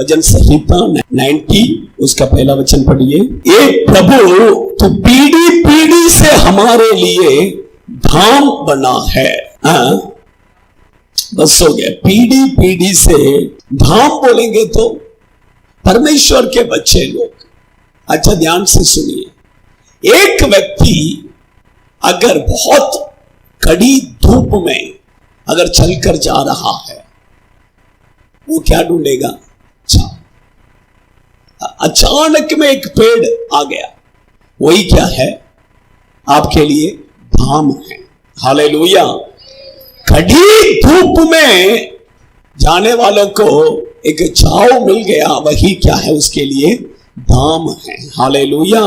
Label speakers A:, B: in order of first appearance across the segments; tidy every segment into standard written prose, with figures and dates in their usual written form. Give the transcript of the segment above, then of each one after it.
A: भजन संहिता 90 उसका पहला वचन पढ़िए। एक प्रभु तो पीढ़ी पीढ़ी से हमारे लिए धाम बना है। बस हो गया, पीढ़ी पीढ़ी से धाम बोलेंगे तो परमेश्वर के बच्चे लोग। अच्छा ध्यान से सुनिए, एक व्यक्ति अगर बहुत कड़ी धूप में अगर चलकर जा रहा है, वो क्या ढूंढेगा? अचानक में एक पेड़ आ गया, वही क्या है? आपके लिए धाम है। हालेलुया। कड़ी धूप में जाने वालों को एक छांव मिल गया, वही क्या है? उसके लिए धाम है। हालेलुया।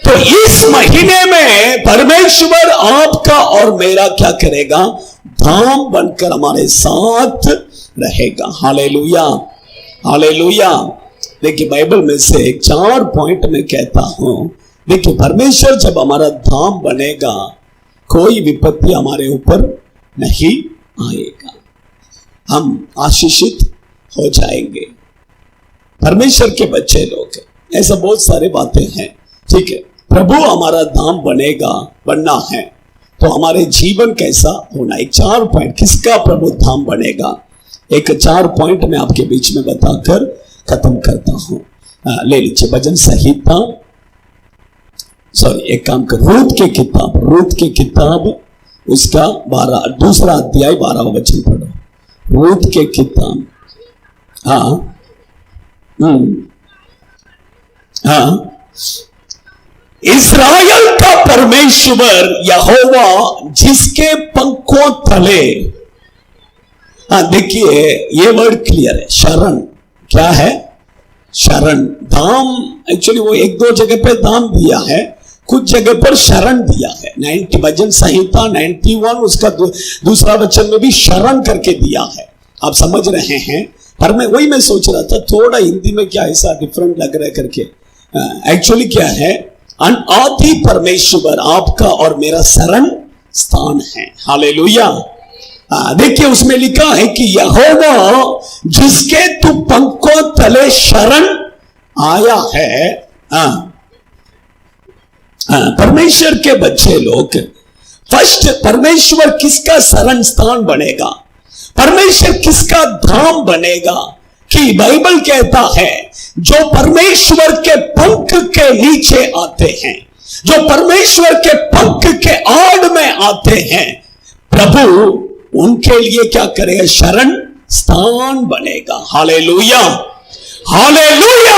A: तो इस महीने में परमेश्वर आपका और मेरा क्या करेगा? धाम बनकर हमारे साथ रहेगा। Hallelujah, hallelujah. देखिए बाइबल में से 4 पॉइंट में कहता हूं। देखिए परमेश्वर जब हमारा धाम बनेगा, कोई विपत्ति हमारे ऊपर नहीं आएगा, हम आशीषित हो जाएंगे। परमेश्वर के बच्चे लोग, ऐसा बहुत सारे बातें हैं। ठीक है, प्रभु हमारा धाम बनेगा, बनना है तो हमारे जीवन कैसा होना। एक 4 पॉइंट, किसका प्रभु धाम बनेगा, एक 4 पॉइंट में आपके बीच में बताकर खत्म करता हूं। ले लीजिए भजन संहिता, सॉरी एक काम कर, रूत की किताब उसका 2 अध्याय 12 वचन पढ़ो। रूत के किताब, इस्राएल का परमेश्वर यहोवा जिसके पंखों तले, देखिए ये वर्ड क्लियर है, शरण। क्या है? शरण। धाम एक्चुअली वो 1-2 जगह पे धाम दिया है, कुछ जगह पर शरण दिया है। 90 भजन संहिता 91 उसका 2 वचन में भी शरण करके दिया है। आप समझ रहे हैं? पर मैं वही सोच रहा था, थोड़ा हिंदी में क्या ऐसा डिफरेंट लग रहा है करके। एक्चुअली क्या है? अनादि परमेश्वर आपका और मेरा शरण स्थान है। हालेलुया। देखिए उसमें लिखा है कि यहोवा जिसके तू पंखों तले शरण आया है। परमेश्वर के बच्चे लोग, फर्स्ट परमेश्वर किसका शरण स्थान बनेगा, परमेश्वर किसका धाम बनेगा? कि बाइबल कहता है जो परमेश्वर के पंख के नीचे आते हैं, जो परमेश्वर के पंख के आड़ में आते हैं, प्रभु उनके लिए क्या करेगा? शरण स्थान बनेगा। Hallelujah, hallelujah.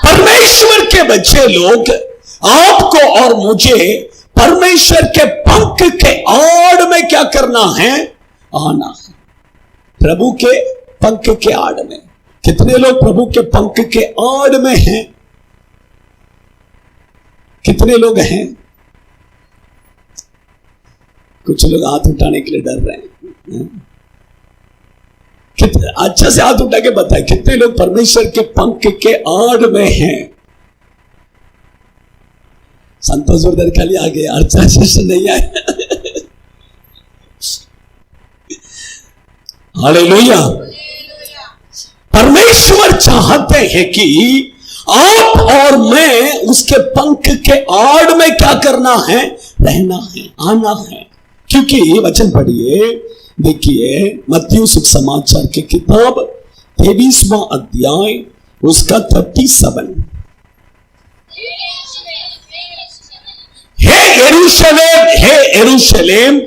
A: परमेश्वर के बच्चे लोग, आपको और मुझे परमेश्वर के पंख के आड़ में क्या करना है? आना है। प्रभु के पंख के आड़ में। कितने लोग प्रभु के पंख के आड़ में हैं? कितने लोग हैं? कुछ लोग हाथ उठाने के लिए डर रहे हैं। कितने अच्छा से हाथ उठा के बताए, कितने लोग परमेश्वर के पंख के आड़ में हैं? संतोष उधर खाली आ गए, अर्चा शिष्य नहीं आए। हालेलुया। परमेश्वर चाहते हैं कि आप और मैं उसके पंख के आड़ में क्या करना है? रहना है, आना है। क्योंकि वचन पढ़िए, देखिए मत्ती सुसमाचार की किताब 23वां अध्याय उसका 37। हे यरूशलेम, हे यरूशलेम,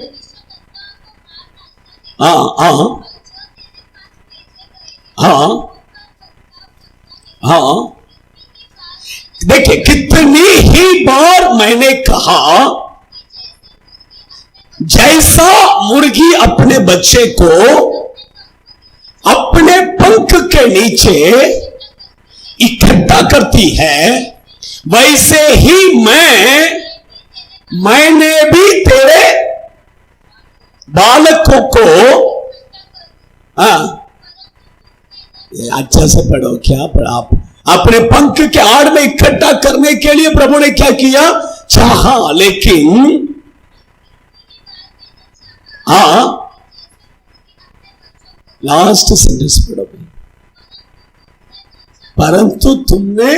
A: देखिए कितनी ही बार मैंने कहा, जैसा मुर्गी अपने बच्चे को अपने पंख के नीचे इकट्ठा करती है, वैसे ही मैंने भी तेरे बालकों को, अच्छा से पढ़ो, क्या पढ़ा आप? अपने पंख के आड़ में इकट्ठा करने के लिए प्रभु ने क्या किया? चाहा, लेकिन लास्ट सेंटेंस पढ़ो। परंतु तुमने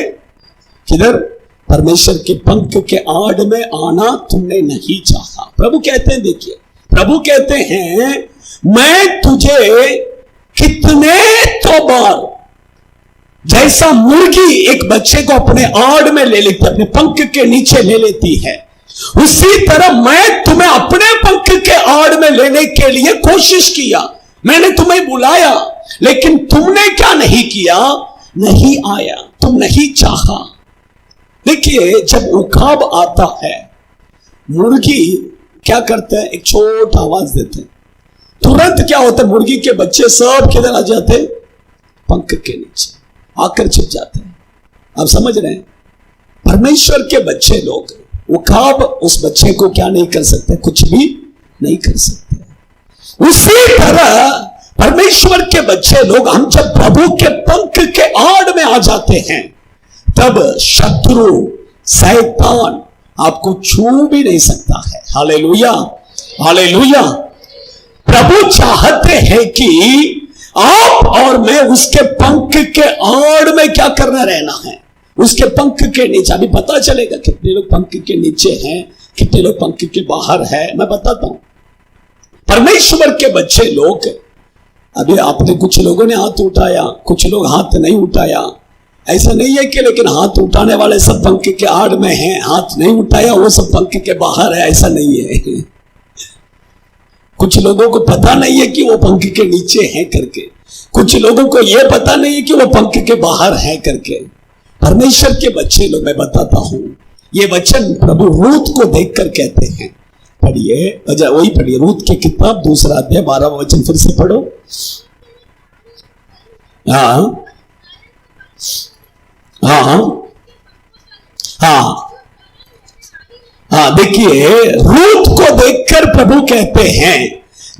A: किधर, परमेश्वर के पंख के आड़ में आना तुमने नहीं चाहा। प्रभु कहते हैं, देखिए प्रभु कहते हैं, मैं तुझे कितने तो बार, जैसा मुर्गी एक बच्चे को अपने आड़ में ले लेती है, अपने पंख के नीचे ले लेती है, उसी तरह मैं तुम्हें अपने पंख के आड़ में लेने के लिए कोशिश किया। मैंने तुम्हें बुलाया, लेकिन तुमने क्या नहीं किया, नहीं आया, तुम नहीं चाहा। देखिए जब उखाब आता है, मुर्गी क्या करते हैं, एक छोटा आवाज देते हैं, तुरंत क्या होता है, मुर्गी के बच्चे सब किधर आ जाते हैं, पंख के नीचे आकर छिप जाते हैं। आप समझ रहे हैं, परमेश्वर के बच्चे लोग, उखाब उस बच्चे को क्या नहीं कर सकते, कुछ भी नहीं कर सकते। उसी तरह परमेश्वर के बच्चे लोग, हम जब प्रभु के पंख के आड़ में आ जाते हैं, तब शत्रु शैतान आपको छू भी नहीं सकता है। Hallelujah, hallelujah. प्रभु चाहते हैं कि आप और मैं उसके पंख के आड़ में क्या करना, रहना है, उसके पंख के नीचे। अभी पता चलेगा कितने लोग पंख के नीचे हैं, कितने लोग पंख के बाहर है, मैं बताता हूं। परमेश्वर के बच्चे लोग, अभी आपने कुछ लोगों ने हाथ उठाया, कुछ लोग हाथ नहीं उठाया, ऐसा नहीं है कि लेकिन हाथ उठाने वाले सब पंख के आड़ में हैं, हाथ नहीं उठाया वो सब पंख के बाहर है, ऐसा नहीं है। कुछ लोगों को पता नहीं है कि वो पंख के नीचे हैं करके, कुछ लोगों को यह पता नहीं है कि वो पंख के बाहर है करके। परमेश्वर के बच्चे लोग, मैं बताता हूं, ये वचन प्रभु रूत को देखकर कहते हैं। पढ़िए, वही पढ़िए, रूत की किताब 2 अध्याय 12वां वचन फिर से पढ़ो। हाँ हाँ हाँ हाँ, देखिए रूत को देखकर प्रभु कहते हैं,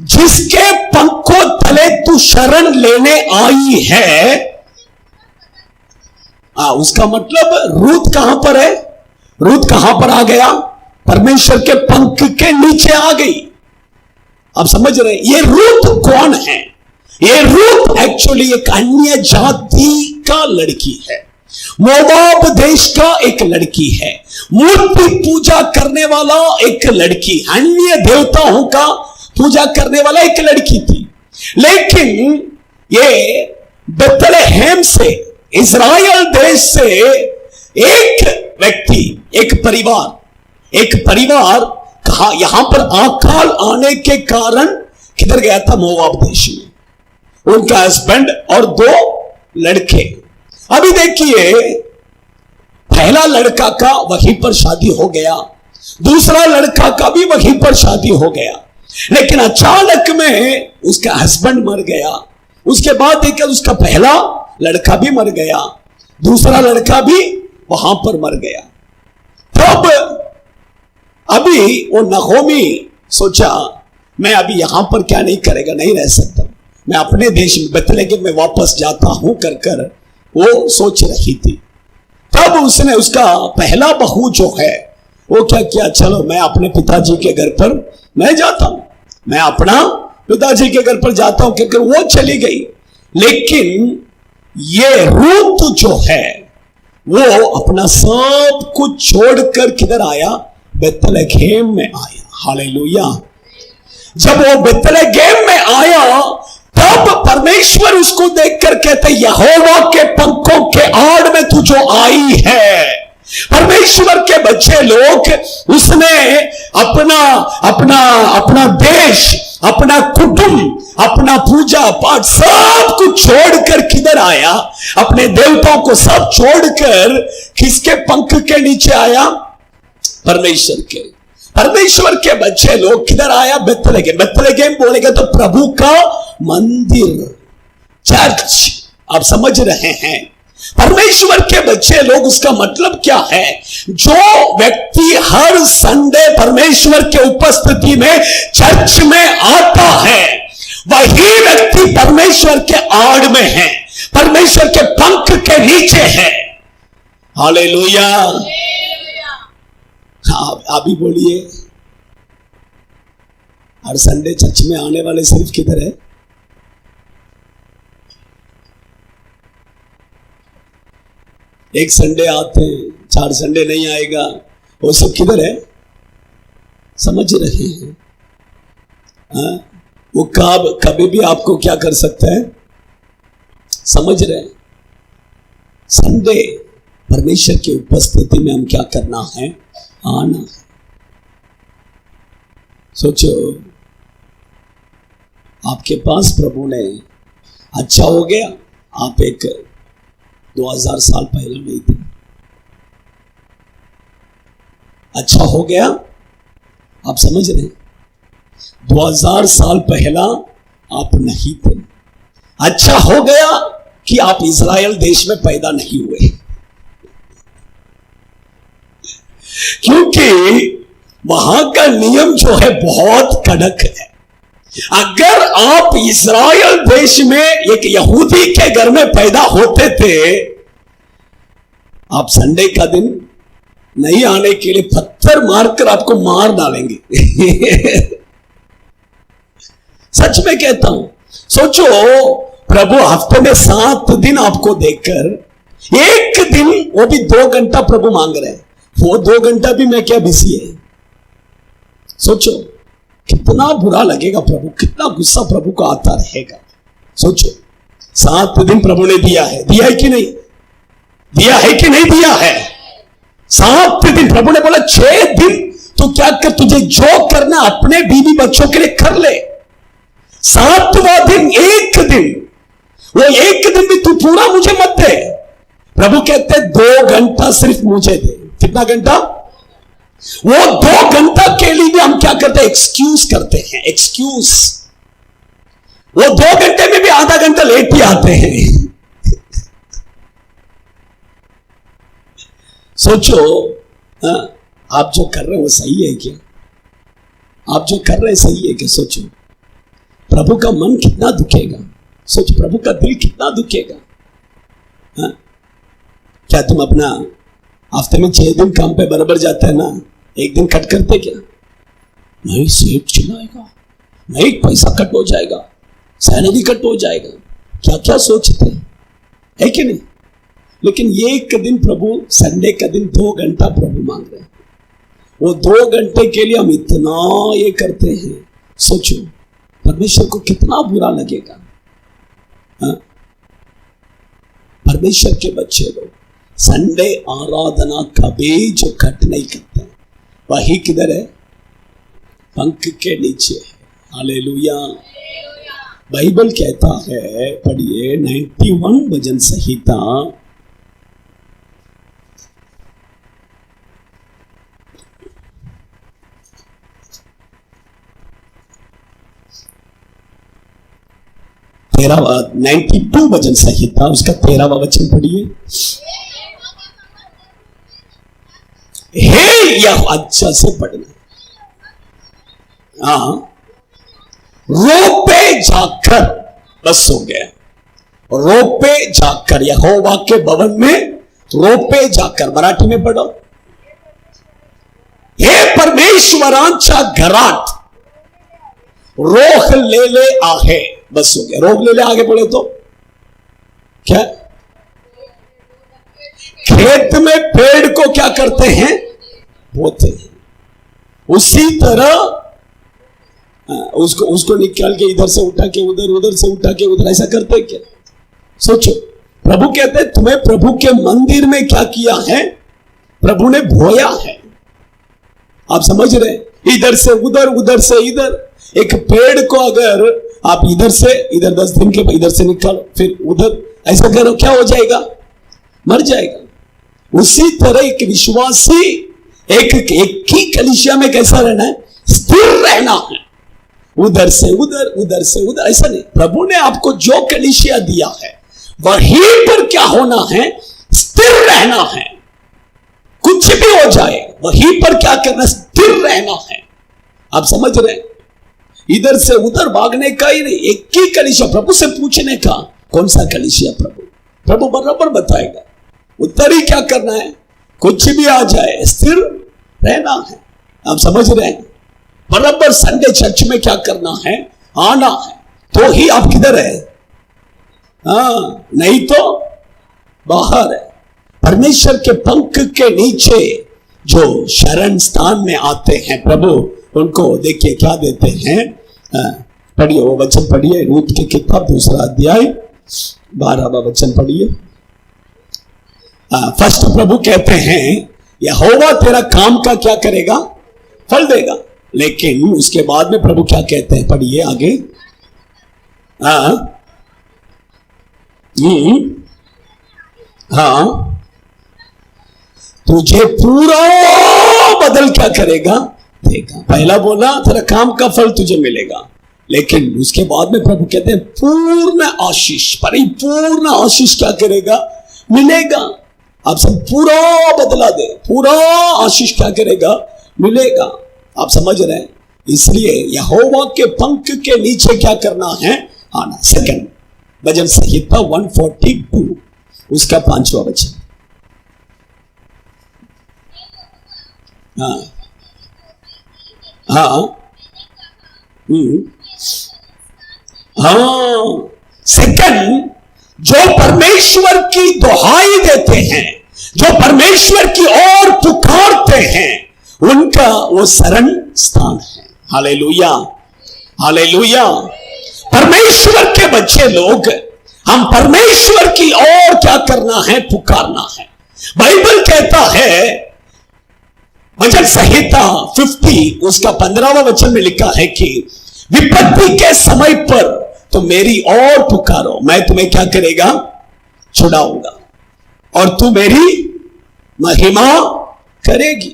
A: जिसके पंखों तले तू शरण लेने आई है। उसका मतलब रूत कहां पर है, रूत कहां पर आ गया, परमेश्वर के पंख के नीचे आ गई। आप समझ रहे हैं, ये रूत कौन है, ये रूत एक्चुअली एक अन्य जाति का लड़की है, मोवाब देश का एक लड़की है, मूर्ति पूजा करने वाला एक लड़की, अन्य देवताओं का पूजा करने वाला एक लड़की थी। लेकिन ये बेथलेहम से, इज़राइल देश से एक व्यक्ति, एक परिवार कहा, यहां पर अकाल आने के कारण किधर गया था, मोवाब देश में। उनका हस्बैंड और 2 लड़के। अभी देखिए, पहला लड़का का वहीं पर शादी हो गया, दूसरा लड़का का भी वहीं पर शादी हो गया, लेकिन अचानक में उसका हस्बैंड मर गया। उसके बाद देखिए, उसका पहला लड़का भी मर गया, दूसरा लड़का भी वहां पर मर गया। तब अभी वो नहोमी सोचा, मैं अभी यहां पर क्या नहीं करेगा, नहीं रह सकता, मैं अपने देश में बेथलेहम में वापस जाता हूं कर वो सोच रही थी। तब उसने, उसका पहला बहू जो है, वो क्या किया, चलो मैं अपने पिताजी के घर पर मैं जाता हूं, मैं अपना पिताजी के घर पर जाता हूं, क्योंकि वो चली गई। लेकिन ये रूत जो है, वो अपना सब कुछ छोड़कर किधर आया, बेथलेहम में आया। हालेलुया। जब वो बेथलेहम में आया, तब परमेश्वर उसको देखकर कहते, यहोवा के पंखों के आड़ में तू जो आई है। परमेश्वर के बच्चे लोग, उसने अपना देश, अपना कुटुंब, अपना पूजा पाठ सब कुछ छोड़कर किधर आया, अपने देवताओं को सब छोड़कर किसके पंख के नीचे आया, परमेश्वर के। परमेश्वर के बच्चे लोग किधर आया, बेथलेहम। बेथलेहम बोलेगा तो प्रभु का मंदिर, चर्च। आप समझ रहे हैं, परमेश्वर के बच्चे लोग, उसका मतलब क्या है, जो व्यक्ति हर संडे परमेश्वर के उपस्थिति में चर्च में आता है, वही व्यक्ति परमेश्वर के आड़ में है, परमेश्वर के पंख के नीचे है। हालेलुया। आप भी बोलिए, हर संडे चर्च में आने वाले सिर्फ किधर है, एक संडे आते हैं, 4 संडे नहीं आएगा, वो सब किधर है? समझ रहे हैं? वो कभी भी आपको क्या कर सकता है? समझ रहे हैं? संडे परमेश्वर की उपस्थिति में हम क्या करना है? आना है। सोचो, आपके पास प्रभु ने अच्छा हो गया, आप एक 2000 साल पहले नहीं थे, अच्छा हो गया, आप समझ रहे हैं? 2000 साल पहला आप नहीं थे। अच्छा हो गया कि आप इज़राइल देश में पैदा नहीं हुए, क्योंकि वहां का नियम जो है बहुत कड़क है। अगर आप इज़राइल देश में एक यहूदी के घर में पैदा होते थे, आप संडे का दिन नहीं आने के लिए पत्थर मारकर आपको मार डालेंगे। सच में कहता हूं। सोचो, प्रभु हफ्ते में 7 दिन आपको देकर एक दिन, वो भी 2 घंटा प्रभु मांग रहे हैं, वो 2 घंटा भी मैं क्या बिजी है? सोचो कितना बुरा लगेगा प्रभु, कितना गुस्सा प्रभु को आता रहेगा। सोचो, 7 दिन प्रभु ने दिया है कि नहीं? दिया है कि नहीं दिया है? 7 दिन प्रभु ने बोला 6 दिन तो क्या कर, तुझे जो करना अपने बीवी बच्चों के लिए कर ले। 7वां दिन एक दिन, वो एक दिन भी तू पूरा मुझे मत दे। प्रभु कहते 2 घंटा सिर्फ मुझे दे। कितना घंटा? वो 2 घंटा के लिए भी हम क्या करते हैं? एक्सक्यूज करते हैं, एक्सक्यूज। वो 2 घंटे में भी आधा घंटा लेट ही आते हैं। सोचो, आप जो कर रहे हो वो सही है क्या? आप जो कर रहे हैं सही है क्या? सोचो, प्रभु का मन कितना दुखेगा। सोचो, प्रभु का दिल कितना दुखेगा। क्या तुम अपना हफ्ते में 6 दिन काम पे बराबर जाता है ना, एक दिन कट करते क्या? नहीं, सेठ चिल्लाएगा, नहीं पैसा कट हो जाएगा, सैलरी कट हो जाएगा, क्या क्या सोचते हैं, है कि नहीं? लेकिन ये एक दिन प्रभु, संडे का दिन 2 घंटा प्रभु मांग रहे हैं। वो 2 घंटे के लिए हम इतना ये करते हैं। सोचो, परमेश्वर को कितना बुरा लगेगा। परमेश्वर के बच्चे लोग संडे आराधना कभी जो कट नहीं करते हैं, वही किधर है? पंख के नीचे है। हालेलुया। बाइबल कहता है, पढ़िए 91 भजन संहिता, तेरा 92 भजन संहिता, उसका 13वां वचन पढ़िए। हे यह, अच्छा से पढ़ना। रोपे जाकर, बस हो गया। रोपे जाकर, यहोवा के भवन में रोपे जाकर, मराठी में पढ़ो। हे परमेश्वरांच्या घरात रोह ले आहे, बस हो गया। रोग ले आगे बोले तो क्या? खेत में पेड़ को क्या करते हैं? बोते हैं। उसी तरह उसको निकाल के इधर से उठा के उधर, उधर से उठा के उधर, ऐसा करते क्या? सोचो, प्रभु कहते हैं तुम्हें प्रभु के मंदिर में क्या किया है? प्रभु ने बोया है। आप समझ रहे? इधर से उधर, उधर से इधर। एक पेड़ को अगर आप इधर से इधर 10 दिन के इधर से निकालो, फिर उधर, ऐसा करो, क्या हो जाएगा? मर जाएगा। उसी तरह एक विश्वासी एक ही कलीसिया में कैसा रहना है? स्थिर रहना है। उधर से उधर, उधर से उधर, ऐसा नहीं। प्रभु ने आपको जो कलीसिया दिया है वहीं पर क्या होना है? स्थिर रहना है। कुछ भी हो जाए वहीं पर क्या करना? स्थिर रहना है। आप समझ रहे हैं? इधर से उधर भागने का ही नहीं, एक ही कलीसिया। प्रभु से पूछने का, कौन सा कलीसिया प्रभु? प्रभु बराबर बताएगा। उत्तर ही क्या करना है? कुछ भी आ जाए स्थिर रहना है। आप समझ रहे हैं? बराबर संडे चर्च में क्या करना है? आना है। तो ही आप किधर है? नहीं तो बाहर है। परमेश्वर के पंख के नीचे जो शरण स्थान में आते हैं प्रभु, उनको देखिए क्या देते हैं। पढ़िए वो वचन पढ़िए, रूत की किताब 2 अध्याय 12वां वचन पढ़िए। फर्स्ट प्रभु कहते हैं यहोवा तेरा काम का क्या करेगा, फल देगा। लेकिन उसके बाद में प्रभु क्या कहते हैं, पढ़िए आगे। हाँ, तुझे पूरा बदल क्या करेगा, देगा। पहला बोला तेरा काम का फल तुझे मिलेगा, लेकिन उसके बाद में प्रभु कहते हैं पूर्ण आशीष, परिपूर्ण आशीष क्या करेगा, मिलेगा। आप सब पूरा बदला दे, पूरा आशीष क्या करेगा, मिलेगा। आप समझ रहे हैं? इसलिए यहोवा के पंख के नीचे क्या करना है, आना। सेकंड भजन संहिता 142 उसका 5वां वचन। हाँ हाँ हाँ। सेकंड, जो परमेश्वर की दुहाई देते हैं, जो परमेश्वर की ओर पुकारते हैं, उनका वो शरण स्थान है। Hallelujah, hallelujah. परमेश्वर के बच्चे लोग, हम परमेश्वर की ओर क्या करना है, पुकारना है। बाइबल कहता है भजन संहिता 50 उसका 15वां वचन में लिखा है कि विपत्ति के समय पर तो मेरी ओर पुकारो, मैं तुम्हें क्या करेगा, छुड़ाऊंगा और तू मेरी महिमा करेगी।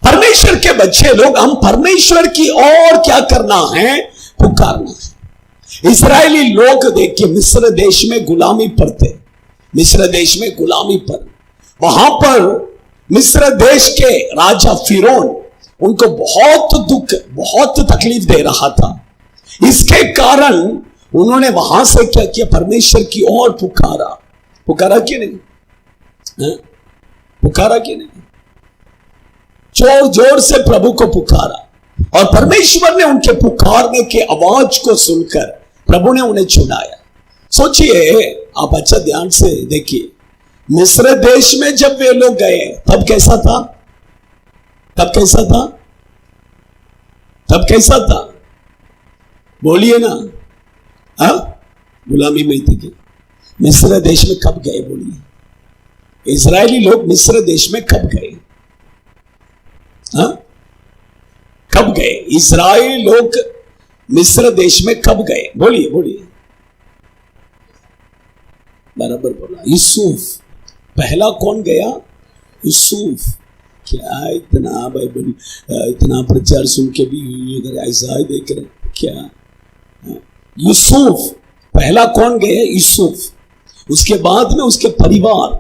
A: परमेश्वर के बच्चे लोग, हम परमेश्वर की ओर क्या करना है, पुकारना है। इस्राएली लोग देखिए मिस्र देश में गुलामी पर थे, मिस्र देश में गुलामी पर, वहां पर मिस्र देश के राजा फिरौन उनको बहुत दुख, बहुत तकलीफ दे रहा था। इसके कारण उन्होंने वहां से क्या किया, परमेश्वर की ओर पुकारा। पुकारा कि नहीं, पुकारा कि नहीं, जोर जोर से प्रभु को पुकारा, और परमेश्वर ने उनके पुकारने के आवाज को सुनकर प्रभु ने उन्हें छुड़ाया। सोचिए आप, अच्छा ध्यान से देखिए, मिस्र देश में जब वे लोग गए तब कैसा था, तब कैसा था, तब कैसा था, बोलिए ना। गुलामी में थे कि मिस्र देश में कब गए, बोलिए। इजरायली लोग मिस्र देश में कब गए, कब गए इजरायली लोग मिस्र देश में कब गए, बोलिए बोलिए, बराबर बोला। यूसुफ, पहला कौन गया, यूसुफ। क्या इतना बाइबल, इतना प्रचार सुन के भी अगर ऐसा ही देख रहे क्या, यूसुफ पहला कौन गया, यूसुफ। उसके बाद में उसके परिवार,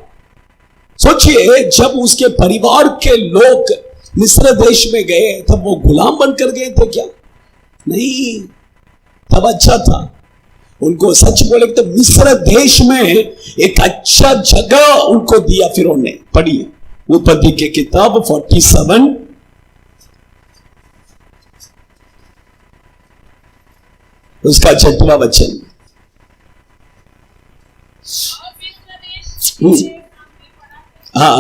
A: सोचिए जब उसके परिवार के लोग मिस्र देश में गए तब वो गुलाम बनकर गए थे क्या, नहीं, तब अच्छा था। उनको सच बोले तो मिस्र देश में एक अच्छा जगह उनको दिया फिरौन ने। पढ़िए उत्पत्ति की किताब 47 उसका 6वां वचन। हाँ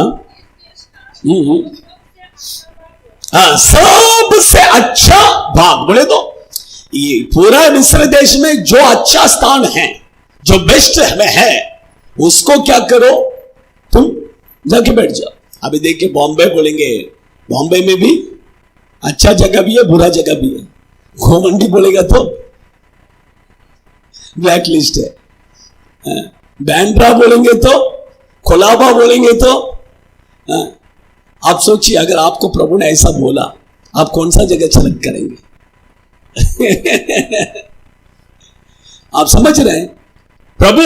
A: हाँ, सबसे अच्छा भाग, बोले तो ये पूरा मिस्र देश में जो अच्छा स्थान है, जो बेस्ट में है, उसको क्या करो, तुम जाके बैठ जाओ। अभी देखिए बॉम्बे बोलेंगे, बॉम्बे में भी अच्छा जगह भी है, बुरा जगह भी है। घोमंडी बोलेगा तो ब्लैक लिस्ट है, बैंड्रा बोलेंगे तो, कोलाबा बोलेंगे तो। आप सोचिए अगर आपको प्रभु ने ऐसा बोला, आप कौन सा जगह सेलेक्ट करेंगे? आप समझ रहे हैं? प्रभु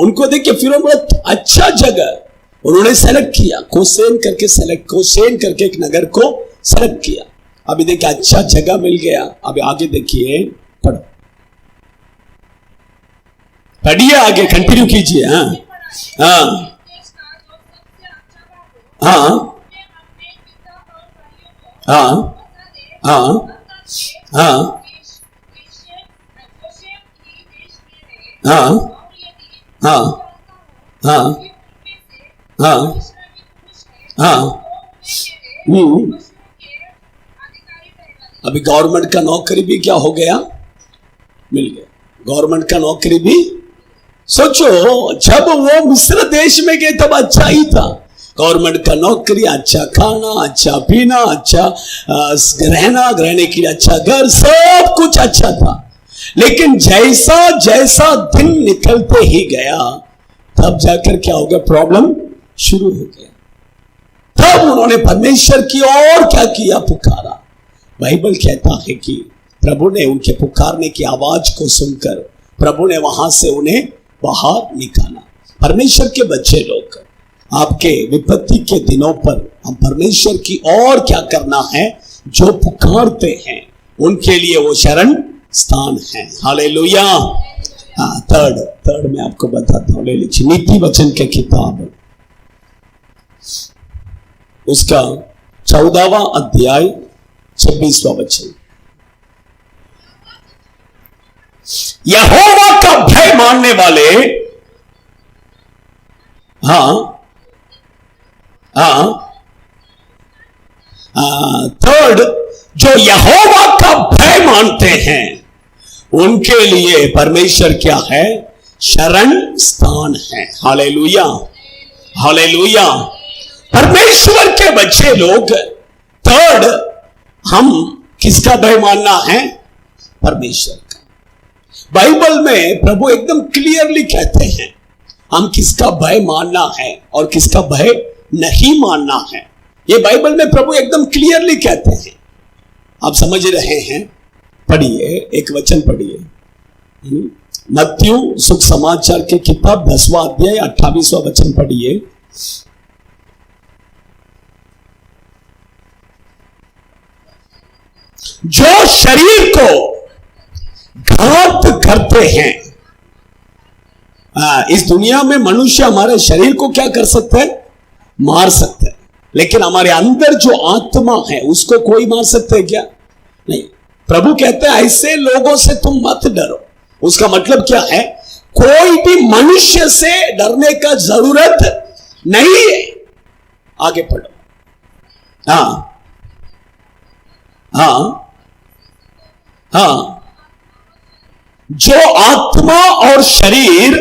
A: उनको देख के फिर बहुत अच्छा जगह उन्होंने सेलेक्ट किया, कोसेन करके एक नगर को सेलेक्ट किया। अभी देखिए अच्छा जगह मिल गया। अभी आगे देखिए, पढ़ो, पढ़िए आगे, कंटिन्यू कीजिए। हाँ हाँ हाँ हाँ हाँ हाँ हाँ हाँ हाँ हाँ हाँ। अभी गवर्नमेंट का नौकरी भी क्या हो गया, मिल गया। गवर्नमेंट का नौकरी भी, सोचो जब वो मिस्र देश में गए तब अच्छा ही था, गवर्नमेंट का नौकरी, अच्छा खाना, अच्छा पीना, अच्छा रहने के लिए अच्छा घर, सब कुछ अच्छा था। लेकिन जैसा जैसा दिन निकलते ही गया तब जाकर क्या हो गया, प्रॉब्लम शुरू हो गया। तब उन्होंने परमेश्वर की ओर क्या किया, पुकारा। बाइबल कहता है कि प्रभु ने उनके पुकारने की आवाज को सुनकर प्रभु ने वहां से उन्हें बाहर निकाला। परमेश्वर के बच्चे लोग, आपके विपत्ति के दिनों पर हम परमेश्वर की ओर क्या करना है, जो पुकारते हैं उनके लिए वो शरण स्थान है। हालेलुया। थर्ड मैं आपको बताता हूं, ले लीजिए नीति वचन के किताब, उसका 14वां अध्याय 26वां वचन। यहोवा का भय मानने वाले, थर्ड, जो यहोवा का भय मानते हैं उनके लिए परमेश्वर क्या है, शरण स्थान है। Hallelujah, hallelujah. परमेश्वर के बच्चे लोग, थर्ड, हम किसका भय मानना है, परमेश्वर का। बाइबल में प्रभु एकदम क्लियरली कहते हैं हम किसका भय मानना है और किसका भय नहीं मानना है। ये बाइबल में प्रभु एकदम क्लियरली कहते हैं। आप समझ रहे हैं, पढ़िए, एक वचन पढ़िए, मत्ती सुख समाचार के किताब 10वां अध्याय 28वां वचन पढ़िए। जो शरीर को घात करते हैं, इस दुनिया में मनुष्य हमारे शरीर को क्या कर सकता है, मार सकता है, लेकिन हमारे अंदर जो आत्मा है उसको कोई मार सकता है क्या, नहीं। प्रभु कहते हैं ऐसे लोगों से तुम मत डरो। उसका मतलब क्या है, कोई भी मनुष्य से डरने का जरूरत नहीं है। आगे पढ़ो। जो आत्मा और शरीर,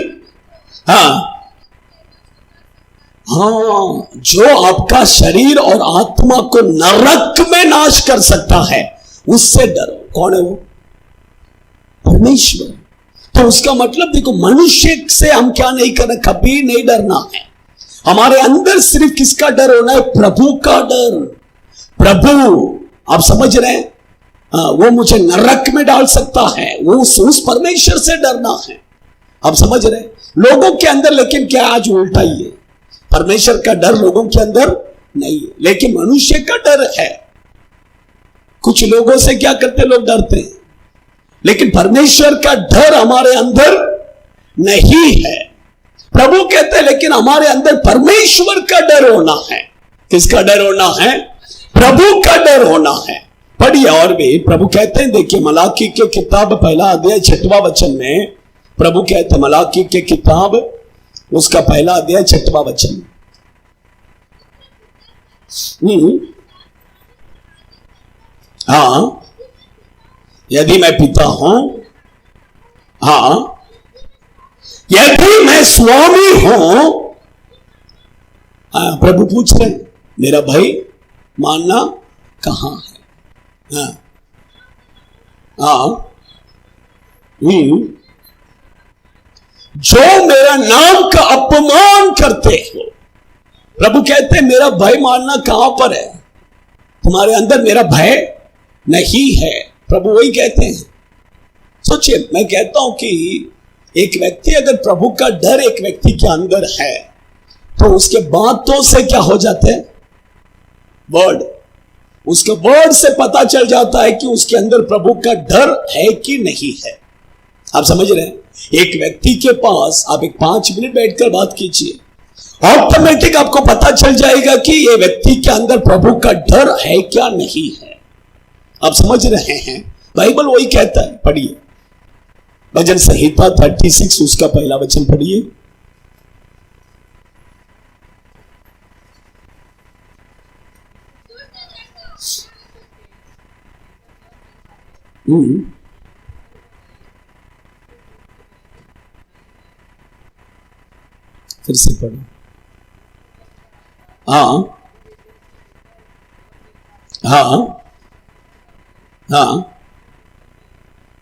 A: जो आपका शरीर और आत्मा को नरक में नाश कर सकता है उससे डरो। कौन है वो, परमेश्वर। तो उसका मतलब देखो, मनुष्य से हम क्या नहीं करना, कभी नहीं डरना है। हमारे अंदर सिर्फ किसका डर होना है, प्रभु का डर। प्रभु, आप समझ रहे हैं, वो मुझे नरक में डाल सकता है, वो उस परमेश्वर से डरना है। आप समझ रहे हैं, लोगों के अंदर लेकिन क्या आज उल्टा ही है, परमेश्वर का डर लोगों के अंदर नहीं है, लेकिन मनुष्य का डर है। कुछ लोगों से क्या करते, लोग डरते हैं, लेकिन परमेश्वर का डर हमारे अंदर नहीं है। प्रभु कहते हैं लेकिन हमारे अंदर परमेश्वर का डर होना है। किसका डर होना है, प्रभु का डर होना है। पढ़िए और भी, प्रभु कहते हैं, देखिए मलाकी के किताब 1 अध्याय 6वां वचन में प्रभु कहते हैं, मलाकी के किताब उसका 1 अध्याय 6वां वचन। यदि मैं पिता हूं, यदि मैं स्वामी हूं, प्रभु पूछ रहे हैं मेरा भाई मानना कहां है। जो मेरा नाम का अपमान करते हो, प्रभु कहते हैं मेरा भय मानना कहां पर है, तुम्हारे अंदर मेरा भय नहीं है। प्रभु वही कहते हैं। सोचिए, मैं कहता हूं कि एक व्यक्ति, अगर प्रभु का डर एक व्यक्ति के अंदर है तो उसके बातों से क्या हो जाते हैं, वर्ड, उसके वर्ड से पता चल जाता है कि उसके अंदर प्रभु का डर है कि नहीं है। आप समझ रहे हैं, एक व्यक्ति के पास आप एक 5 मिनट बैठकर बात कीजिए, ऑटोमेटिक आपको पता चल जाएगा कि ये व्यक्ति के अंदर प्रभु का डर है क्या नहीं है। आप समझ रहे हैं, बाइबल वही कहता है। पढ़िए भजन संहिता 36 उसका 1 वचन पढ़िए। फिर से पढ़ो। हाँ हाँ हाँ,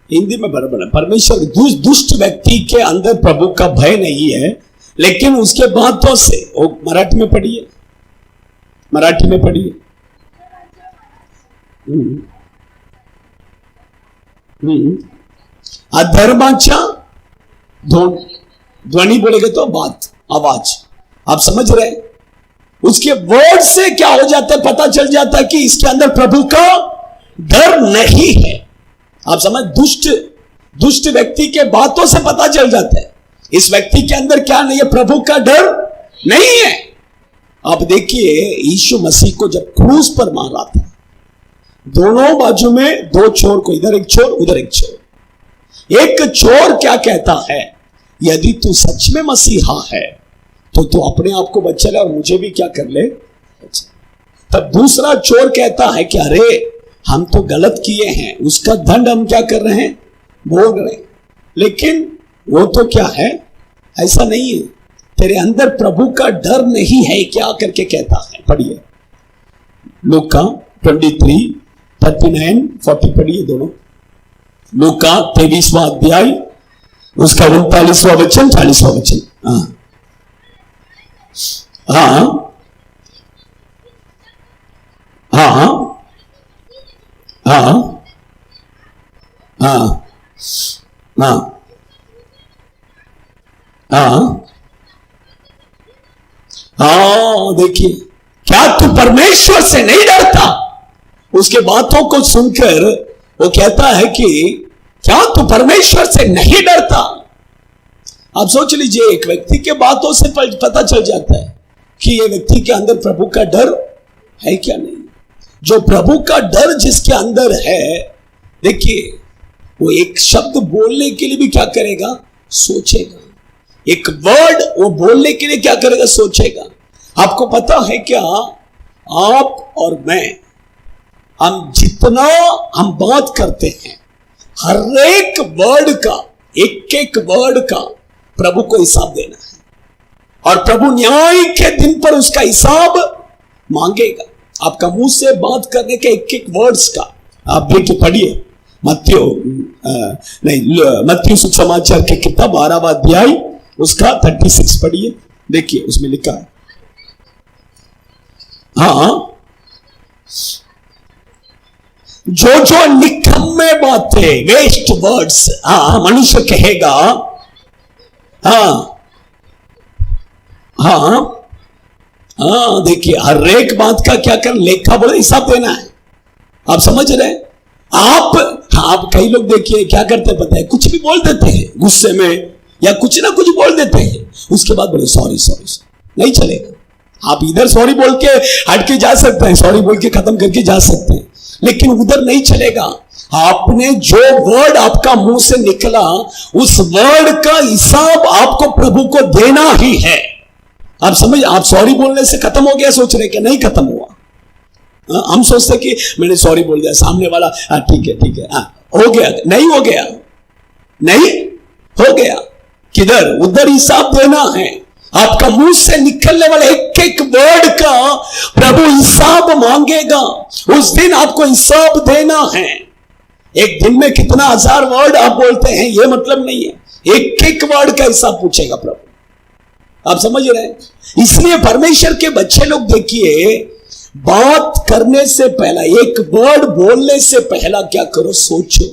A: हिंदी में बराबर है। परमेश्वर दुष्ट व्यक्ति के अंदर प्रभु का भय नहीं है, लेकिन उसके बातों से, वो मराठी में पढ़िए, मराठी में पढ़िए। अधर्माचा ध्वनि बोलेगे तो बात, आवाज, आप समझ रहे हैं? उसके वर्ड से क्या हो जाता है, पता चल जाता है कि इसके अंदर प्रभु का डर नहीं है। आप समझ, दुष्ट व्यक्ति के बातों से पता चल जाता है इस व्यक्ति के अंदर क्या नहीं है, प्रभु का डर नहीं है। आप देखिए, यीशु मसीह को जब क्रूस पर मारा था, दोनों बाजू में दो चोर को, इधर एक चोर उधर एक चोर। एक चोर क्या कहता है, यदि तू सच में मसीहा है तो तू अपने आप को बचा ले और मुझे भी क्या कर ले। तब दूसरा चोर कहता है कि अरे हम तो गलत किए हैं, उसका दंड हम क्या कर रहे हैं, भोग रहे हैं। लेकिन वो तो क्या है, ऐसा नहीं है, तेरे अंदर प्रभु का डर नहीं है क्या करके कहता है। पढ़िए लूका 23, 39, 40 पढ़िए दोनों। लूका 23वां अध्याय, उसका 39वां वचन, 40वां वचन। हाँ हाँ हाँ हाँ हाँ हाँ हाँ हाँ, देखिए, क्या तू परमेश्वर से नहीं डरता? उसके बातों को सुनकर वो कहता है कि क्या तू परमेश्वर से नहीं डरता? आप सोच लीजिए, एक व्यक्ति के बातों से पता चल जाता है कि ये व्यक्ति के अंदर प्रभु का डर है क्या नहीं। जो प्रभु का डर जिसके अंदर है, देखिए, वो एक शब्द बोलने के लिए भी क्या करेगा, सोचेगा। एक वर्ड वो बोलने के लिए क्या करेगा, सोचेगा। आपको पता है क्या, आप और मैं, हम जितना हम बात करते हैं, हर एक वर्ड का, एक एक वर्ड का प्रभु को हिसाब देना है, और प्रभु न्याय के दिन पर उसका हिसाब मांगेगा। आपका मुंह से बात करने के एक एक वर्ड्स का आप देखिए, पढ़िए मत्ती सुसमाचार की किताब 12वां अध्याय, उसका 36 पढ़िए। देखिए उसमें लिखा है, हाँ, जो निकम्मे बातें, वेस्ट वर्ड्स, हाँ, मनुष्य कहेगा, हाँ हाँ हाँ, देखिए, हर एक बात का क्या कर, लेखा बोले, हिसाब देना है। आप समझ रहे हैं? आप कई लोग देखिए क्या करते हैं पता है, कुछ भी बोल देते हैं गुस्से में, या कुछ ना कुछ बोल देते हैं, उसके बाद बोले सॉरी सॉरी सॉरी। नहीं चलेगा। आप इधर सॉरी बोल के हट के जा सकते हैं, सॉरी बोल के खत्म करके जा सकते हैं, लेकिन उधर नहीं चलेगा। आपने जो वर्ड आपका मुंह से निकला, उस वर्ड का हिसाब आपको प्रभु को देना ही है। आप समझ, आप सॉरी बोलने से खत्म हो गया सोच रहे कि नहीं खत्म हुआ। हम सोचते कि मैंने सॉरी बोल दिया, सामने वाला ठीक है, हो गया, नहीं हो गया, नहीं हो गया, किधर उधर हिसाब देना है। आपका मुंह से निकलने वाले एक एक वर्ड का प्रभु हिसाब मांगेगा। उस दिन आपको हिसाब देना है। एक दिन में कितना 1000 वर्ड आप बोलते हैं, यह मतलब नहीं है, एक एक वर्ड का हिसाब पूछेगा प्रभु। आप समझ रहे हैं? इसलिए परमेश्वर के बच्चे लोग देखिए, बात करने से पहला, एक वर्ड बोलने से पहला क्या करो, सोचो।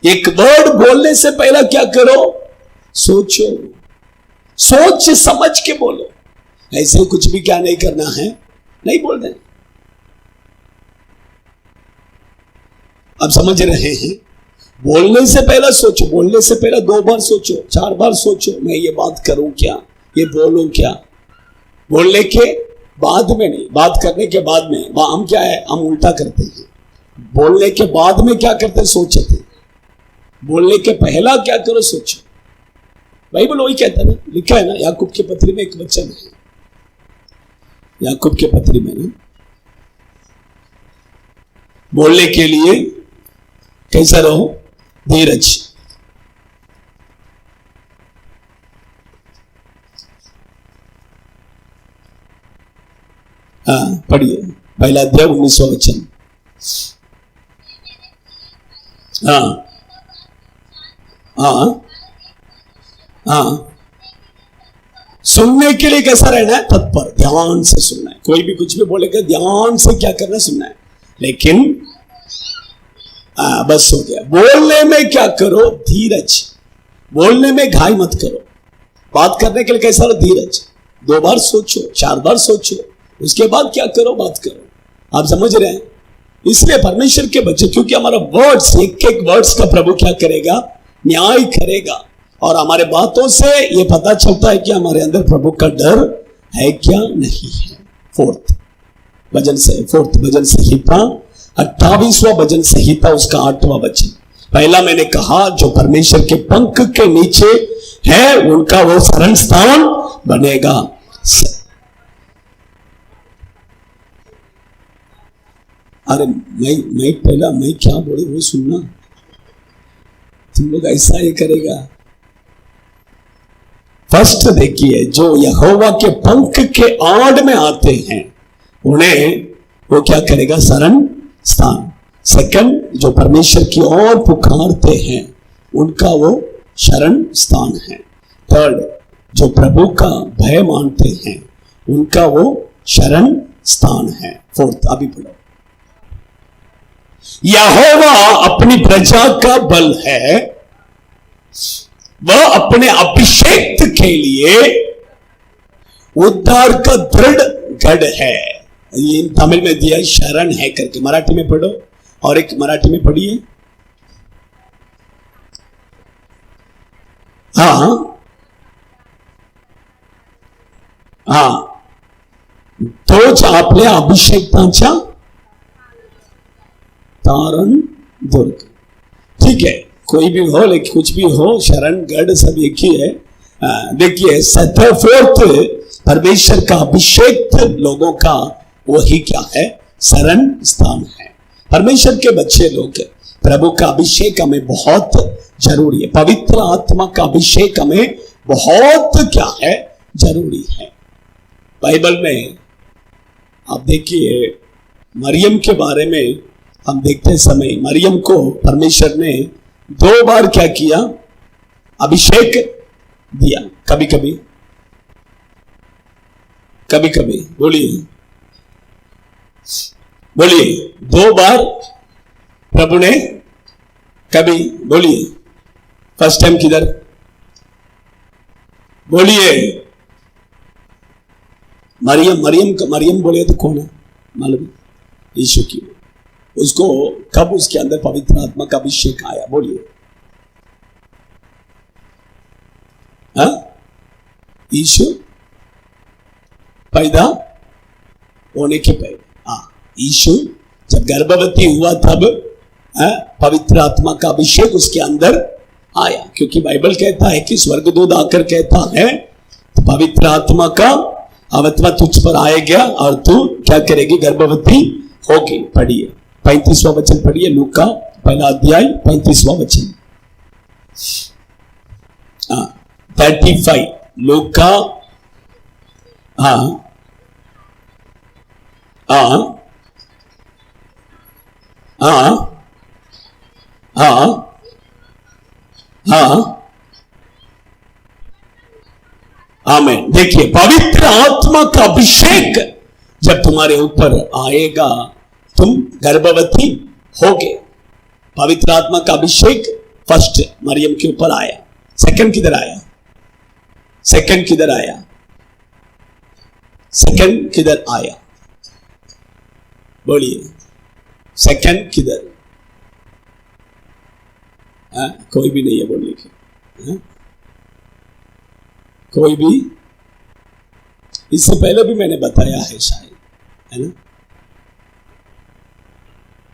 A: एक वर्ड बोलने से पहला क्या करो, सोचो। सोच समझ के बोलो। ऐसे कुछ भी क्या नहीं करना है, नहीं बोलना है। आप समझ रहे हैं? बोलने से पहला सोचो, बोलने से पहला 2 बार सोचो, 4 बार सोचो, मैं ये बात करूं क्या, ये बोलूं क्या। बोलने के बाद में नहीं, बात करने के बाद में। हम क्या है, हम उल्टा करते हैं। बोलने के बाद में क्या करते हैं, सोचते हैं। बोलने के पहला क्या करो, सोचो। बाइबल वही कहता है ना, लिखा है ना, याकूब के पत्री में एक वचन है, याकूब के पत्री में ना, बोलने के लिए कैसा रहो? धीरज। हाँ पढ़िए, पहला अध्याय 19वां वचन। हाँ हाँ हाँ, सुनने के लिए कैसा रहना है? तत्पर, ध्यान से सुनना है। कोई भी कुछ भी बोलेगा ध्यान से क्या करना है? सुनना है। लेकिन बस हो गया। बोलने में क्या करो? धीरज। बोलने में घाई मत करो। बात करने के लिए कैसा रहो? धीरज। 2 बार सोचो, 4 बार सोचो, उसके बाद क्या करो? बात करो। आप समझ रहे हैं? इसलिए परमेश्वर के बच्चे, क्योंकि हमारा वर्ड्स, एक एक वर्ड्स का प्रभु क्या करेगा? न्याय करेगा। और हमारे बातों से ये पता चलता है कि हमारे अंदर प्रभु का डर है क्या नहीं है। फोर्थ भजन संहिता 28वां भजन संहिता, उसका 8वां वचन। पहला मैंने कहा, जो परमेश्वर के पंख के नीचे है उनका वो शरण स्थान बनेगा। अरे मैं क्या बोले वो सुनना। तुम लोग ऐसा ही करेगा। फर्स्ट देखिए, जो यहोवा के पंख के आड़ में आते हैं उन्हें वो क्या करेगा? शरण स्थान। सेकंड, जो परमेश्वर की ओर पुकारते हैं उनका वो शरण स्थान है। थर्ड, जो प्रभु का भय मानते हैं उनका वो शरण स्थान है। फोर्थ, अभी पढ़ो। यहोवा अपनी प्रजा का बल है, वह अपने अभिषेक के लिए उद्धार का दृढ़ गढ़ है। ये तमिल में दिया शरण है करके, मराठी में पढ़ो और एक मराठी में पढ़िए। हाँ हाँ, तोच आपल्या अभिषेकाचा तारण दुर्ग। ठीक है, कोई भी हो, लेकिन कुछ भी हो, शरण गढ़ सब एक ही है। देखिए, फोर्थ, परमेश्वर का अभिषेक लोगों का वही क्या है? शरण स्थान है। परमेश्वर के बच्चे लोग, प्रभु का अभिषेक हमें बहुत जरूरी है। पवित्र आत्मा का अभिषेक हमें बहुत क्या है? जरूरी है। बाइबल में आप देखिए, मरियम के बारे में हम देखते समय, मरियम को परमेश्वर ने 2 बार क्या किया? अभिषेक दिया। कभी कभी बोलिए 2 बार प्रभु ने, कभी बोलिए। फर्स्ट टाइम किधर? बोलिए। मरियम बोले तो कौन है? मालूम? यीशु की। उसको कब उसके अंदर पवित्र आत्मा का अभिषेक आया? बोलिए। यीशु पैदा होने के पहले, यीशु जब गर्भवती हुआ तब पवित्र आत्मा का अभिषेक उसके अंदर आया। क्योंकि बाइबल कहता है कि स्वर्गदूत आकर कहता है, तो पवित्र आत्मा का आत्मा तुझ पर आएगा और तू क्या करेगी? गर्भवती होगी। पढ़िए 35वां वचन पढ़िए, लूका पहला अध्याय 35वां वचन। 35 लूका। हाँ हाँ हाँ हाँ हाँ, आमीन। देखिए, पवित्र आत्मा का अभिषेक जब तुम्हारे ऊपर आएगा तुम गर्भवती होगे। पवित्र आत्मा का अभिषेक फर्स्ट मरियम के ऊपर आया। सेकंड किधर आया? सेकंड किधर आया? बोलिए, सेकंड किधर? कोई भी नहीं है बोलने की। कोई भी? इससे पहले भी मैंने बताया है शायद, है ना?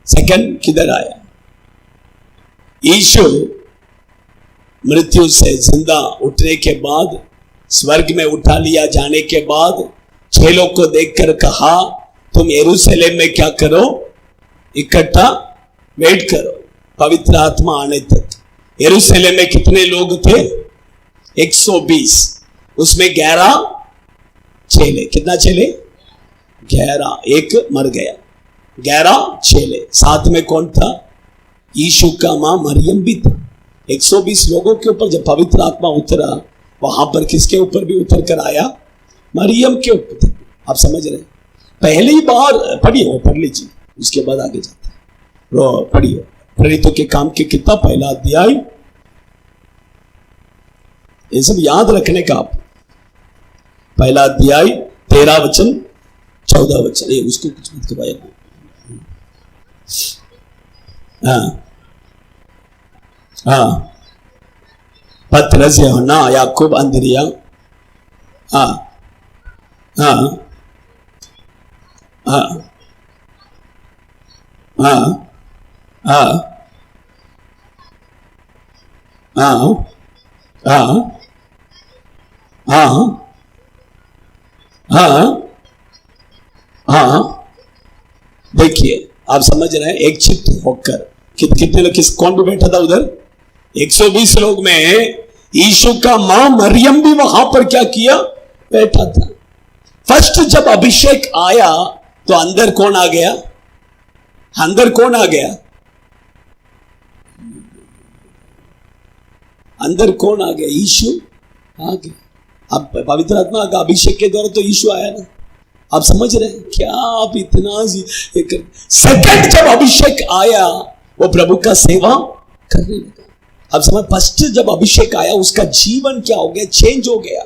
A: सेकंड किधर आया? यीशु मृत्यु से जिंदा उठने के बाद, स्वर्ग में उठा लिया जाने के बाद, चेलों को देखकर कहा, तुम यरूशलेम में क्या करो? इकट्ठा वेट करो। पवित्र आत्मा आने तक यरूशलेम में कितने लोग थे? 120। उसमें 11 चेले। कितना चेले? 11। एक मर गया, 11 चेले। साथ में कौन था? यीशु का मां मरियम भी था। 120 लोगों के ऊपर जब पवित्र आत्मा उतरा, वहां पर किसके ऊपर भी उतर कर आया? मरियम के ऊपर। आप समझ रहे? पहली बार पढ़िए, वो पढ़ लीजिए, उसके बाद आगे जाते हैं। पढ़िए प्रेरितों के काम की किताब, पहला अध्याय। ये सब याद रखने का आप। पहला अध्याय 13 वचन 14 वचन। ये उसको कुछ मत करवाया। हाँ हाँ, पतरस, यूहन्ना, याकूब, अंद्रिया। हाँ हाँ हाँ हाँ हाँ हाँ हाँ हाँ हाँ हाँ। देखिए, आप समझ रहे हैं? एक चित्त होकर कितने लोग, कौन भी बैठा था उधर? 120 लोग में यीशु का मां मरियम भी वहां पर क्या किया? बैठा था। फर्स्ट जब अभिषेक आया तो अंदर कौन आ गया? अंदर कौन आ गया? अंदर कौन आ गया? यीशु आ गया। अब पवित्र आत्मा का अभिषेक के द्वारा तो यीशु आया ना। आप समझ रहे हैं क्या? आप इतना सेकंड जब अभिषेक आया, वो प्रभु का सेवा करने लगा। अब समझ, फर्स्ट जब अभिषेक आया, उसका जीवन क्या हो गया? चेंज हो गया।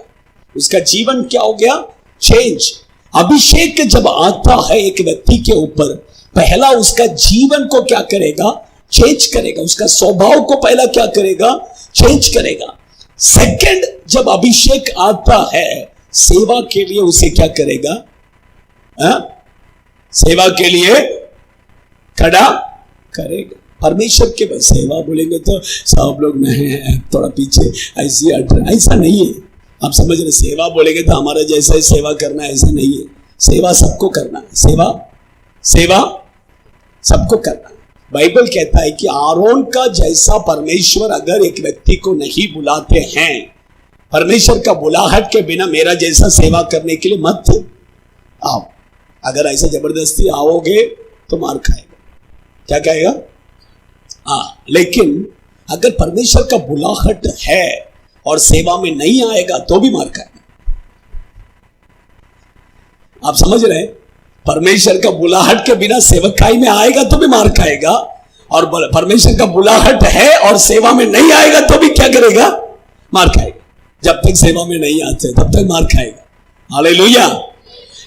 A: उसका जीवन क्या हो गया? चेंज। अभिषेक जब आता है एक व्यक्ति के ऊपर, पहला उसका जीवन को क्या करेगा? चेंज करेगा। उसका स्वभाव को पहला क्या करेगा? चेंज करेगा। सेकंड जब अभिषेक आता है, सेवा के लिए उसे क्या करेगा? सेवा के लिए खड़ा करेगा। परमेश्वर के बस सेवा बोलेंगे तो सब लोग नहीं, थोड़ा पीछे ऐसा नहीं है। आप समझ रहे? सेवा बोलेंगे तो हमारा जैसा ही सेवा करना, ऐसा नहीं है। सेवा सबको करना है। सेवा सबको करना है। बाइबल कहता है कि आरोन का जैसा परमेश्वर अगर एक व्यक्ति को नहीं बुलाते हैं, परमेश्वर का बुलाहट के बिना मेरा जैसा सेवा करने के लिए मत आओ। अगर ऐसा जबरदस्ती आओगे तो मार खाएगा। क्या कहेगा? लेकिन अगर परमेश्वर का बुलाहट है और सेवा में नहीं आएगा तो भी मार खाएगा। आप समझ रहे हैं? परमेश्वर का बुलाहट के बिना सेवकाई में आएगा तो भी मार खाएगा, और परमेश्वर का बुलाहट है और सेवा में नहीं आएगा तो भी क्या करेगा? मार खाएगा। जब तक सेवा में नहीं आते तब तक मार खाएगा। हालेलुया।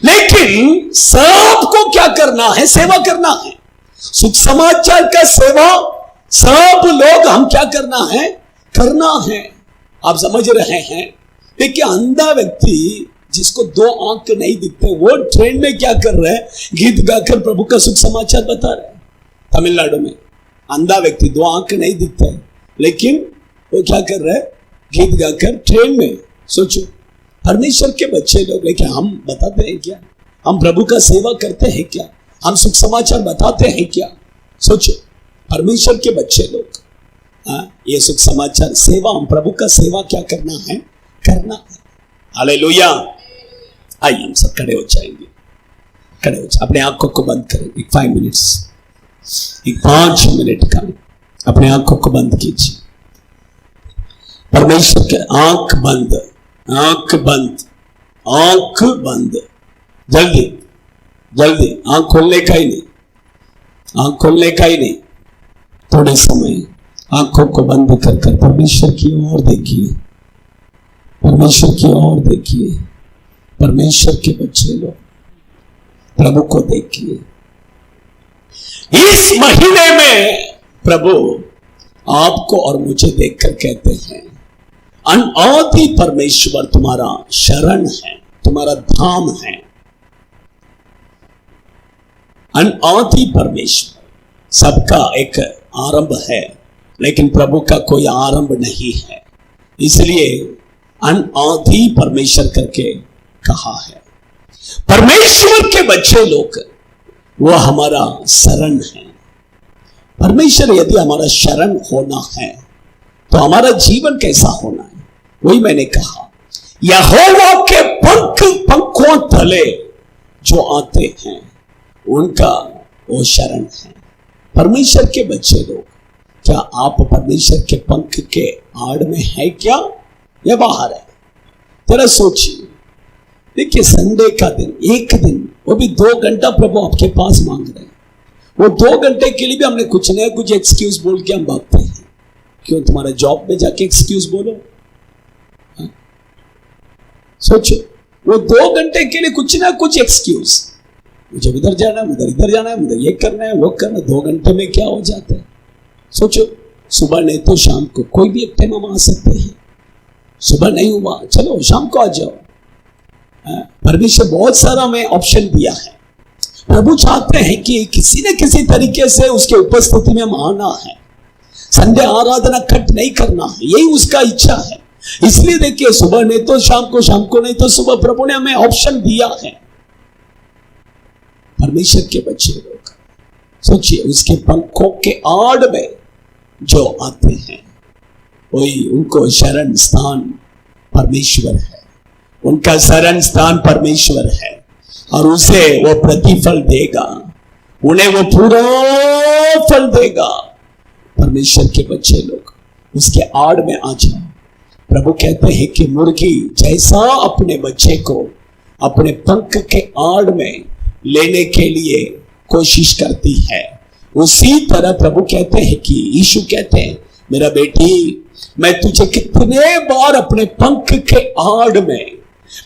A: लेकिन सबको क्या करना है? सेवा करना है। सुख समाचार का सेवा सब लोग हम क्या करना है? करना है। आप समझ रहे हैं? देखिए, अंधा व्यक्ति जिसको 2 आंख नहीं दिखते, वो ट्रेन में क्या कर रहे हैं? गीत गाकर प्रभु का सुख समाचार बता रहे हैं। तमिलनाडु में अंधा व्यक्ति, 2 आंख नहीं दिखता है, लेकिन वो क्या कर रहे हैं? गीत गाकर ट्रेन में। सोचो, परमेश्वर के बच्चे लोग, लेकिन हम बताते हैं क्या? हम प्रभु का सेवा करते हैं क्या? हम सुख समाचार बताते हैं क्या? सोचो, परमेश्वर के बच्चे लोग, ये सुख समाचार सेवा, हम प्रभु का सेवा क्या करना है? करना है। हालेलुया। आइए हम सब खड़े हो जाएंगे। खड़े हो जाए, अपने आंखों को बंद करें। 5 मिनट का अपने आंखों को बंद कीजिए। परमेश्वर के आंख बंद, आंख बंद, आंख बंद। जल्दी जल्दी, आंख खोलने का ही नहीं, आंख खोलने का ही नहीं। थोड़े समय आंखों को बंद कर कर परमेश्वर की ओर देखिए। परमेश्वर की ओर देखिए। परमेश्वर के बच्चे लोग, प्रभु को देखिए। इस महीने में प्रभु आपको और मुझे देखकर कहते हैं, अनादि परमेश्वर तुम्हारा शरण है, तुम्हारा धाम है। अनादि परमेश्वर, सबका एक आरंभ है, लेकिन प्रभु का कोई आरंभ नहीं है। इसलिए अनादि परमेश्वर करके कहा है। परमेश्वर के बच्चे लोग, वो हमारा शरण है। परमेश्वर यदि हमारा शरण होना है तो हमारा जीवन कैसा होना है? वही मैंने कहा, यहोवा के पंखों तले जो आते हैं उनका वो शरण है। परमेश्वर के बच्चे लोग, क्या आप परमेश्वर के पंख के आड़ में है क्या या बाहर है? जरा सोचिए। देखिए, संडे का दिन, एक दिन, वो भी 2 घंटा प्रभु आपके पास मांग रहे हैं। वो 2 घंटे के लिए भी हमने कुछ नया कुछ एक्सक्यूज बोल के हम भागते हैं। क्यों? तुम्हारा जॉब में जाके एक्सक्यूज बोलो। हाँ? सोचो, वो 2 घंटे के लिए कुछ ना कुछ एक्सक्यूज, मुझे इधर जाना है, उधर इधर जाना है, उधर ये करना है, वो करना है। 2 घंटे में क्या हो जाता है? सोचो, सुबह नहीं तो शाम को, कोई भी एक टाइम हम आ सकते हैं। सुबह नहीं हुआ, चलो शाम को आ जाओ। परमेश्वर बहुत सारा हमें ऑप्शन दिया है। प्रभु चाहते हैं कि किसी न किसी तरीके से उसके उपस्थिति में हम आना है। संडे आराधना कट नहीं करना है, यही उसका इच्छा है। इसलिए देखिए, सुबह नहीं तो शाम को, शाम को नहीं तो सुबह, प्रभु ने हमें ऑप्शन दिया है। परमेश्वर के बच्चे लोग, सोचिए, उसके पंखों के आड़ में जो आते हैं वही उनको शरण स्थान परमेश्वर है। उनका शरण स्थान परमेश्वर है और उसे वो प्रतिफल देगा, उन्हें वो पूरा फल देगा। परमेश्वर के बच्चे लोग, उसके आड़ में आ जाओ। प्रभु कहते हैं कि मुर्गी जैसा अपने बच्चे को अपने पंख के आड़ में लेने के लिए कोशिश करती है, उसी तरह प्रभु कहते हैं कि यीशु कहते हैं, मेरा बेटी, मैं तुझे कितने बार अपने पंख के आड़ में,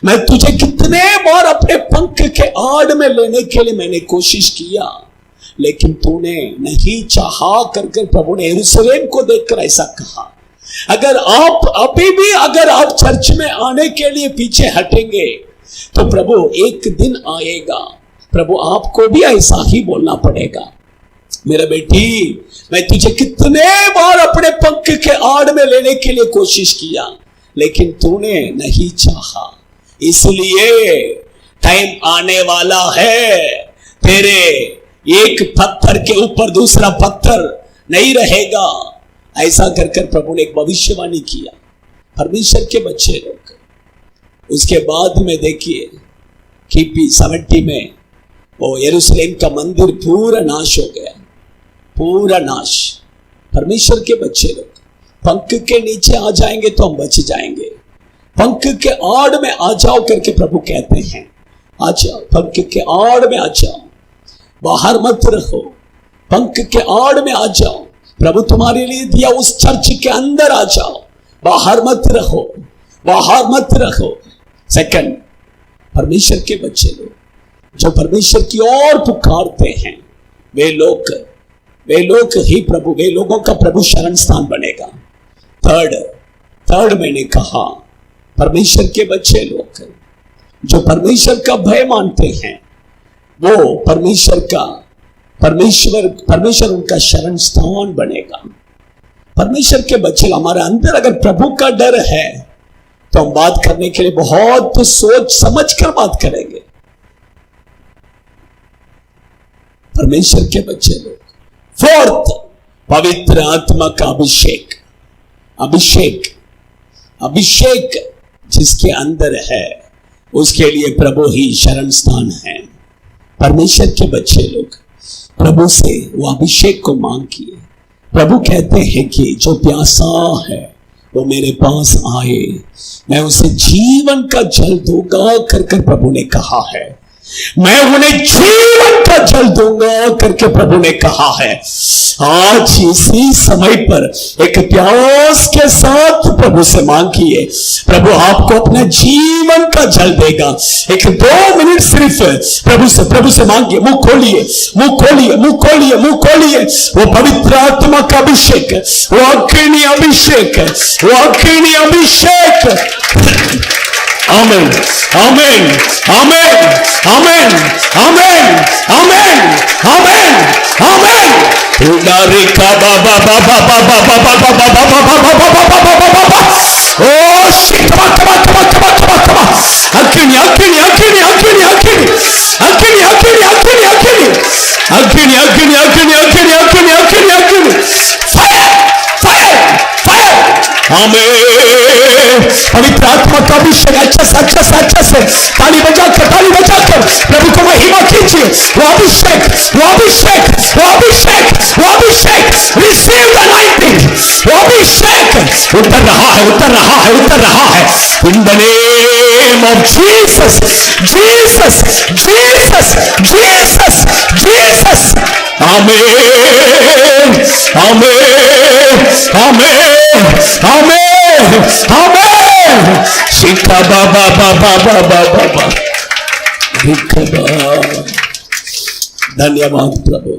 A: मैं तुझे कितने बार अपने पंख के आड़ में लेने के लिए मैंने कोशिश किया, लेकिन तूने नहीं चाहा करके प्रभु ने यरूशलेम को देखकर ऐसा कहा। अगर आप अभी भी अगर आप चर्च में आने के लिए पीछे हटेंगे तो प्रभु एक दिन आएगा, प्रभु आपको भी ऐसा ही बोलना पड़ेगा, मेरा बेटी, मैं तुझे कितने बार अपने पंख के आड़ में लेने के लिए कोशिश किया, लेकिन तूने नहीं चाहा। इसलिए टाइम आने वाला है, तेरे एक पत्थर के ऊपर दूसरा पत्थर नहीं रहेगा। ऐसा कर कर प्रभु ने एक भविष्यवाणी किया। परमेश्वर के बच्चे लोग, उसके बाद में देखिए KP 70 में वो यरूशलेम का मंदिर पूरा नाश हो गया, पूरा नाश। परमेश्वर के बच्चे लोग, पंख के नीचे आ जाएंगे तो हम बच जाएंगे। पंख के आड़ में आ जाओ करके प्रभु कहते हैं, आ जाओ, पंख के आड़ में आ जाओ, बाहर मत रहो, पंख के आड़ में आ जाओ। प्रभु तुम्हारे लिए दिया उस चर्च के अंदर आ जाओ, बाहर मत रहो, बाहर मत रहो। सेकंड, परमेश्वर के बच्चे लोग जो परमेश्वर की ओर पुकारते हैं, वे लोग ही प्रभु, वे लोगों का प्रभु शरण स्थान बनेगा। थर्ड मैंने कहा, परमेश्वर के बच्चे लोग जो परमेश्वर का भय मानते हैं, वो परमेश्वर उनका शरण स्थान बनेगा। परमेश्वर के बच्चे, हमारे अंदर अगर प्रभु का डर है तो हम बात करने के लिए बहुत सोच समझ कर बात करेंगे। परमेश्वर के बच्चे लोग, फोर्थ, पवित्र आत्मा का अभिषेक जिसके अंदर है उसके लिए प्रभु ही शरण स्थान है। परमेश्वर के बच्चे लोग प्रभु से वो अभिषेक को मांग किए। प्रभु कहते हैं कि जो प्यासा है वो मेरे पास आए, मैं उसे जीवन का जल दूंगा कर प्रभु ने कहा है। मैं उन्हें जीवन का जल दूंगा करके प्रभु ने कहा है। आज इसी समय पर एक प्यास के साथ प्रभु से मांगिए, प्रभु आपको अपने जीवन का जल देगा। एक 2 मिनट सिर्फ प्रभु से मांगिए, मुंह खोलिए, वो पवित्र आत्मा का अभिषेक, वो अग्नि अभिषेक, वो अग्नि अभिषेक। आमेन, आमेन, आमेन, आमेन, आमेन, आमेन, आमेन, आमेन। उदारी का बाबा बाबा बाबा बाबा बाबा बाबा बाबा, ओ शिट, अग्नि, अग्नि, अग्नि, अग्नि, अग्नि, अग्नि, अग्नि, अग्नि, अग्नि, अग्नि, अग्नि, अग्नि, अग्नि, अग्नि, अग्नि, आमीन। पवित्र आत्मा का अभिषेक अच्छा से ताली बजाकर प्रभु को महिमा कीजिए। वो अभिषेक रिसीव द अनॉइंटिंग। वो अभिषेक उतर रहा है in the name of Jesus. आमीन। शिखा बाबा धन्यवाद प्रभु।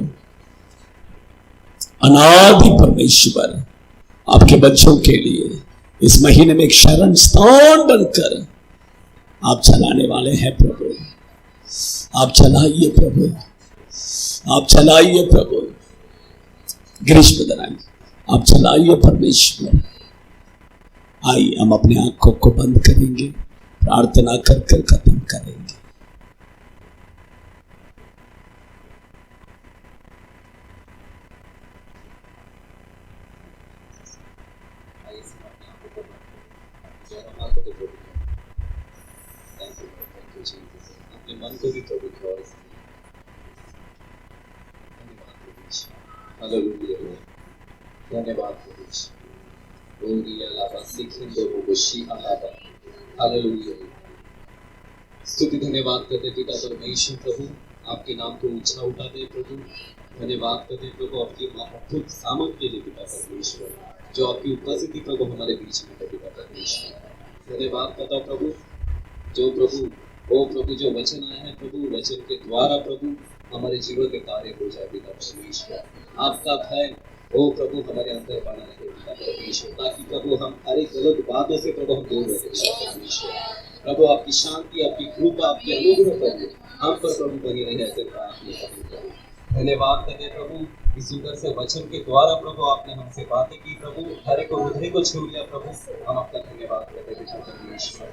A: अनादि परमेश्वर आपके बच्चों के लिए इस महीने में एक शरण स्थान बनकर आप चलाने वाले हैं प्रभु। आप चलाइए प्रभु। ग्रीष्म दराई आप चलाइए परमेश्वर। आइए हम अपने आंखों को बंद करेंगे, प्रार्थना कर खत्म करेंगे।
B: अपने मन को भी प्रभु की ओर धन्यवाद स्तुति धन्यवाद करते पिता परमेश्वर प्रभु, आपके नाम को ऊंचा उठाते प्रभु। धन्यवाद करते प्रभु आपकी अद्भुत सामर्थ के लिए पिता परमेश्वर, जो आपकी उपस्थिति प्रभु हमारे बीच में है पिता परमेश्वर। धन्यवाद करता प्रभु, जो वचन आए हैं प्रभु, वचन के द्वारा प्रभु हमारे जीवन के कार्य हो जाए पिता परमेश्वर। आपका भय ओ प्रभु हमारे अंदर बना रहे पिता परमेश्वर, ताकि प्रभु हम हर एक गलत बातों से प्रभु हम दूर रहे पिता परमेश्वर। प्रभु आपकी शांति, आपकी कृपा, आपके अनुग्रह प्रभु हम पर प्रभु बनी रहे, ऐसे प्रार्थना प्रभु। धन्यवाद करते प्रभु, इस सुंदर से वचन के द्वारा प्रभु आपने हमसे बातें की प्रभु, हर एक हृदय को छू लिया प्रभु। हम आपका धन्यवाद करते पिता परमेश्वर।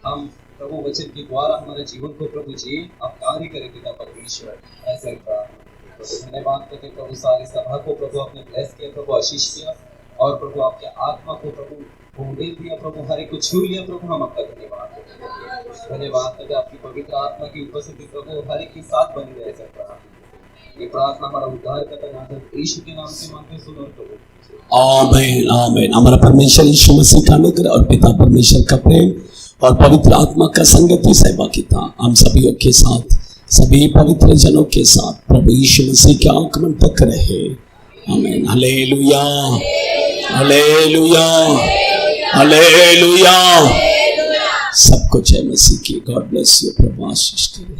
B: हम प्रभु वचन के द्वारा हमारे जीवन को प्रभु जी आप कार्य करें पिता परमेश्वर, ऐसे प्रार्थना। धन्यवाद करते प्रभु, सारी सभा को प्रभु आपने ब्लेस किया प्रभु, आशीष किया, और प्रभु आपके आत्मा को प्रभु उम्मीद दिया प्रभु, हर एक को छू लिया प्रभु। हम आपका धन्यवाद करते, धन्यवाद करते आपकी पवित्र आत्मा की उपस्थिति प्रभु हर एक के साथ बनी रहे। ये प्रार्थना हमारा उद्धार करता यीशु के नाम से मांगते सुनो प्रभु,
A: आमीन आमीन। हमारा परमेश्वर यीशु मसीह का अनुग्रह और पिता परमेश्वर का प्रेम और पवित्र आत्मा का संगति सेवा की था हम सभी के साथ, सभी पवित्र जनों के साथ प्रभु यीशु मसीह के आगमन तक रहे। आमीन। Hallelujah, hallelujah, hallelujah. सब कुछ है मसीह की। God bless you. प्रभु आशीष करे।